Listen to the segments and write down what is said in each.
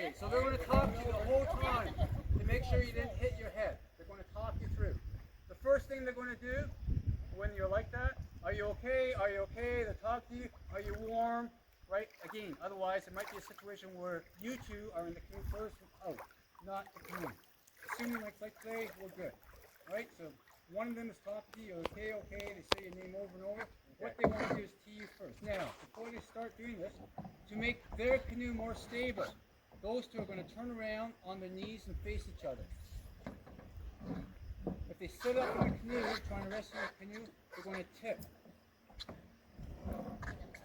Okay, so they're going to talk to you the whole time to make sure you didn't hit your head. They're going to talk you through. The first thing they're going to do when you're like that, are you okay? Are you okay? They talk to you. Are you warm? Right? Again, otherwise it might be a situation where you two are in the canoe first and out, not the canoe. Assuming like today, we're good. Right? So one of them is talking to you, okay, okay, they say your name over and over. What they want to do is tee you first. Now, before they start doing this, to make their canoe more stable, those two are going to turn around on their knees and face each other. If they sit up in the canoe, trying to rescue the canoe, they're going to tip.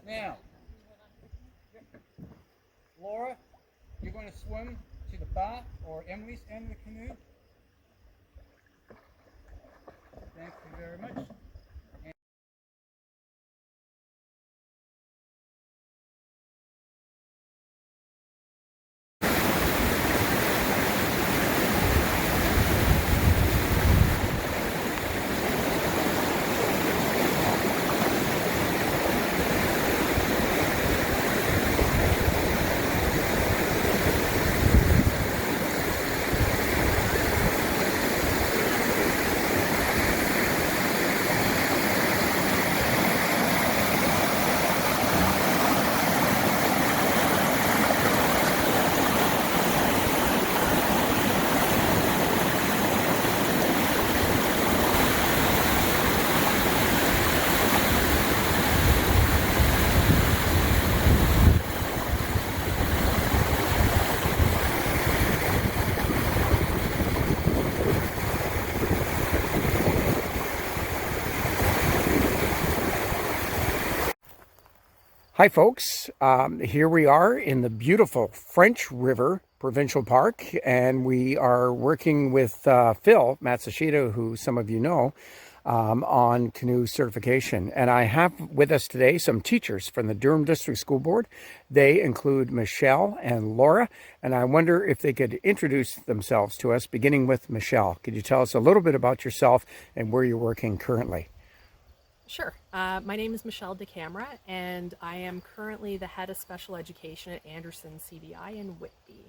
Now, Laura, you're going to swim to the back or Emily's end of the canoe. Thank you very much. Hi folks, here we are in the beautiful French River Provincial Park, and we are working with Phil Matsushita, who some of you know, on canoe certification. And I have with us today some teachers from the Durham District School Board. They include Michelle and Laura, and I wonder if they could introduce themselves to us, beginning with Michelle. Could you tell us a little bit about yourself and where you're working currently? Sure. My name is Michelle DeCamera, and I am currently the head of special education at Anderson CBI in Whitby.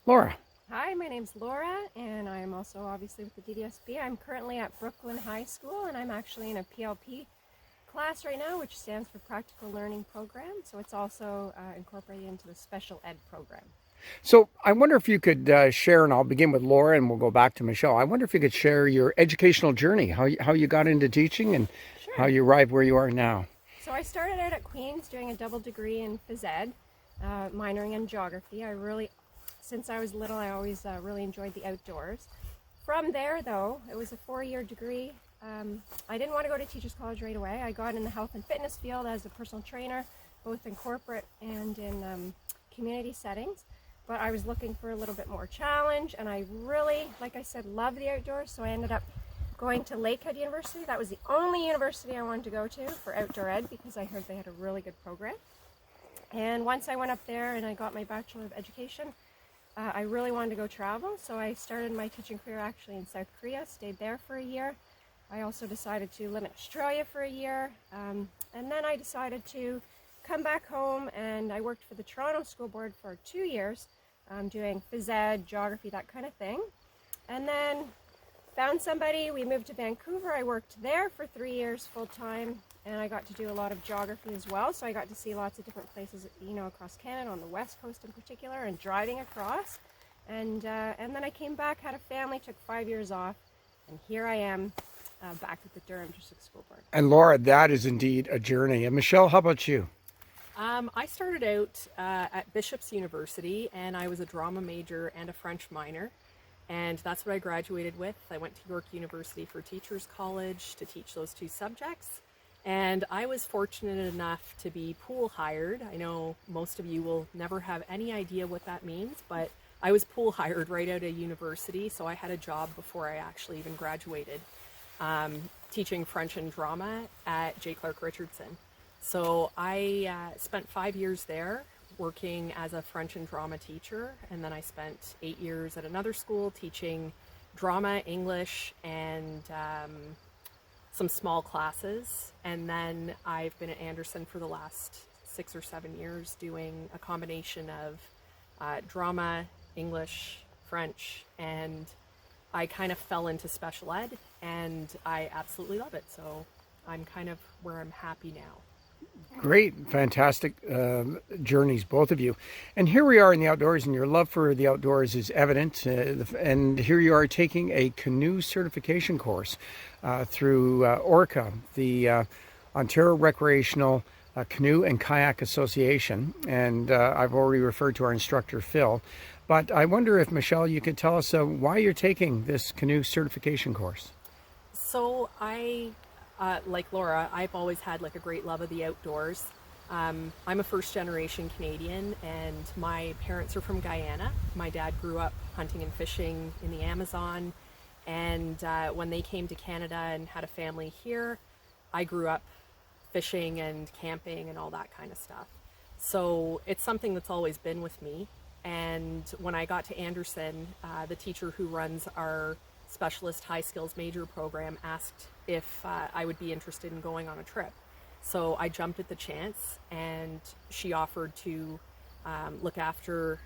Laura. Hi, my name's Laura, and I'm also obviously with the DDSB. I'm currently at Brooklyn High School, and I'm actually in a PLP class right now, which stands for Practical Learning Program. So it's also incorporated into the special ed program. So I wonder if you could share, and I'll begin with Laura and we'll go back to Michelle. I wonder if you could share your educational journey, how you got into teaching and Sure. how you arrived where you are now. So I started out at Queen's doing a double degree in phys ed, minoring in geography. Since I was little, I always really enjoyed the outdoors. From there, though, it was a 4-year degree. I didn't want to go to Teachers College right away. I got in the health and fitness field as a personal trainer, both in corporate and in community settings. But I was looking for a little bit more challenge, and I really, like I said, love the outdoors, so I ended up going to Lakehead University. That was the only university I wanted to go to for outdoor ed because I heard they had a really good program. And once I went up there and I got my Bachelor of Education, I really wanted to go travel, so I started my teaching career actually in South Korea, stayed there for a year. I also decided to live in Australia for a year, and then I decided to come back home, and I worked for the Toronto School Board for 2 years, doing phys ed, geography, that kind of thing. And then found somebody, we moved to Vancouver. I worked there for 3 years full time, and I got to do a lot of geography as well. So I got to see lots of different places, across Canada, on the West Coast in particular, and driving across. And then I came back, had a family, took 5 years off, and here I am back at the Durham District School Board. And Laura, that is indeed a journey. And Michelle, how about you? I started out at Bishop's University, and I was a drama major and a French minor, and that's what I graduated with. I went to York University for Teachers College to teach those 2 subjects, and I was fortunate enough to be pool hired. I know most of you will never have any idea what that means, but I was pool hired right out of university, so I had a job before I actually even graduated, teaching French and drama at J. Clark Richardson. So I spent 5 years there working as a French and drama teacher, and then I spent 8 years at another school teaching drama, English, and some small classes. And then I've been at Anderson for the last 6 or 7 years doing a combination of drama, English, French, and I kind of fell into special ed, and I absolutely love it. So I'm kind of where I'm happy now. Great, fantastic journeys, both of you. And here we are in the outdoors, and your love for the outdoors is evident. And here you are taking a canoe certification course through ORCA, the Ontario Recreational Canoe and Kayak Association. And I've already referred to our instructor, Phil. But I wonder if, Michelle, you could tell us why you're taking this canoe certification course. So like Laura, I've always had like a great love of the outdoors. I'm a first generation Canadian, and my parents are from Guyana. My dad grew up hunting and fishing in the Amazon, and when they came to Canada and had a family here, I grew up fishing and camping and all that kind of stuff. So it's something that's always been with me. And when I got to Anderson, the teacher who runs our specialist high skills major program asked if I would be interested in going on a trip. So I jumped at the chance, and she offered to look after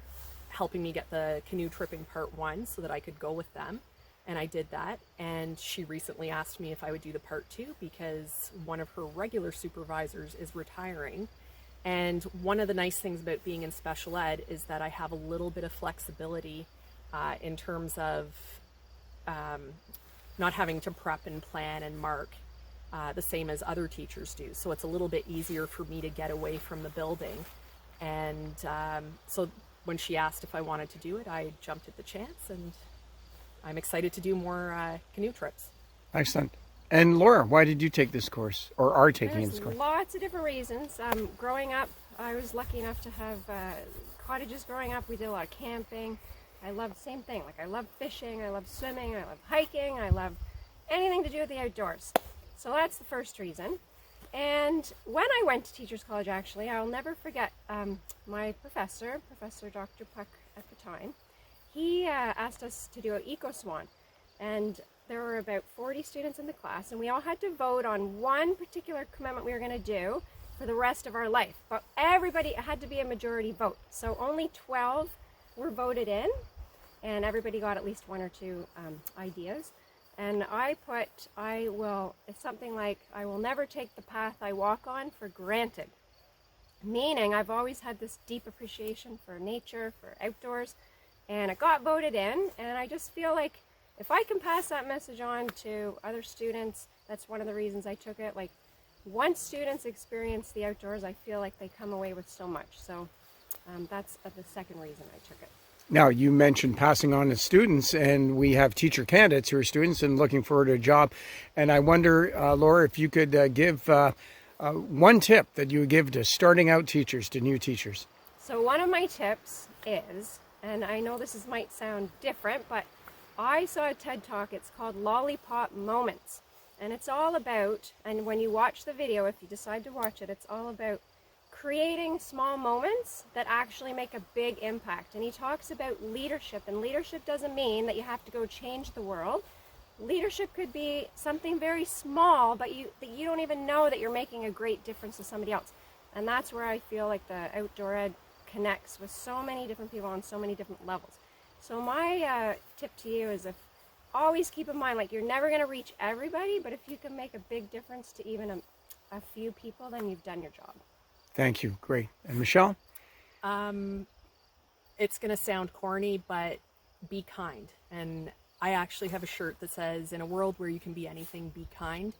helping me get the canoe tripping part 1 so that I could go with them. And I did that. And she recently asked me if I would do the part 2 because one of her regular supervisors is retiring. And one of the nice things about being in special ed is that I have a little bit of flexibility in terms of not having to prep and plan and mark the same as other teachers do. So it's a little bit easier for me to get away from the building. And so when she asked if I wanted to do it, I jumped at the chance, and I'm excited to do more canoe trips. Excellent. And Laura, why did you take this course, or are taking this course? Lots of different reasons. Growing up, I was lucky enough to have cottages growing up. We did a lot of camping. I love the same thing. Like, I love fishing, I love swimming, I love hiking, I love anything to do with the outdoors. So that's the first reason. And when I went to Teachers College, actually, I'll never forget my professor, Professor Dr. Puck at the time. He asked us to do an eco-swan. And there were about 40 students in the class, and we all had to vote on one particular commitment we were going to do for the rest of our life. But everybody, it had to be a majority vote. So only 12 were voted in, and everybody got at least 1 or 2 ideas. And I put, it's something like, I will never take the path I walk on for granted. Meaning, I've always had this deep appreciation for nature, for outdoors, and it got voted in, and I just feel like if I can pass that message on to other students, that's one of the reasons I took it. Like, once students experience the outdoors, I feel like they come away with so much. So that's the second reason I took it. Now, you mentioned passing on to students, and we have teacher candidates who are students and looking forward to a job. And I wonder, Laura, if you could give one tip that you would give to starting out teachers, to new teachers. So one of my tips is, and I know this might sound different, but I saw a TED Talk, it's called Lollipop Moments. And it's all about, and when you watch the video, if you decide to watch it, it's all about creating small moments that actually make a big impact. And he talks about leadership, and leadership doesn't mean that you have to go change the world. Leadership could be something very small, but that you don't even know that you're making a great difference to somebody else. And that's where I feel like the outdoor ed connects with so many different people on so many different levels. So my tip to you is, always keep in mind, like, you're never going to reach everybody, but if you can make a big difference to even a few people, then you've done your job. Thank you. Great. And Michelle? It's going to sound corny, but be kind. And I actually have a shirt that says, in a world where you can be anything, be kind,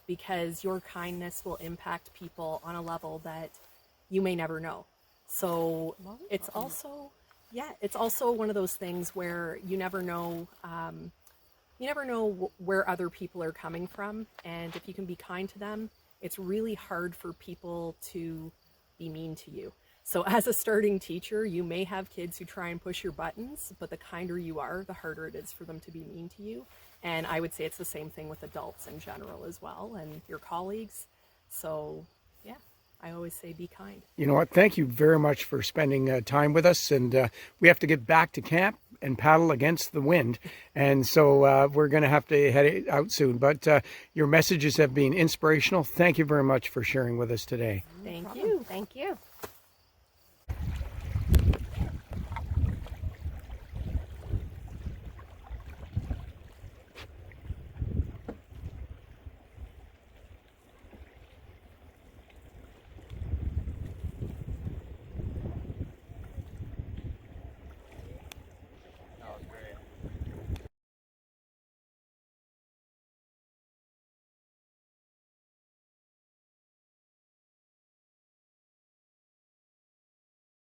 because your kindness will impact people on a level that you may never know. So it's also, it's also one of those things where you never know where other people are coming from. And if you can be kind to them, it's really hard for people to be mean to you. So as a starting teacher, you may have kids who try and push your buttons, but the kinder you are, the harder it is for them to be mean to you. And I would say it's the same thing with adults in general as well, and your colleagues. So yeah, I always say be kind. You know what? Thank you very much for spending time with us. And we have to get back to camp and paddle against the wind. And so we're going to have to head out soon. But your messages have been inspirational. Thank you very much for sharing with us today. Thank you. Thank you.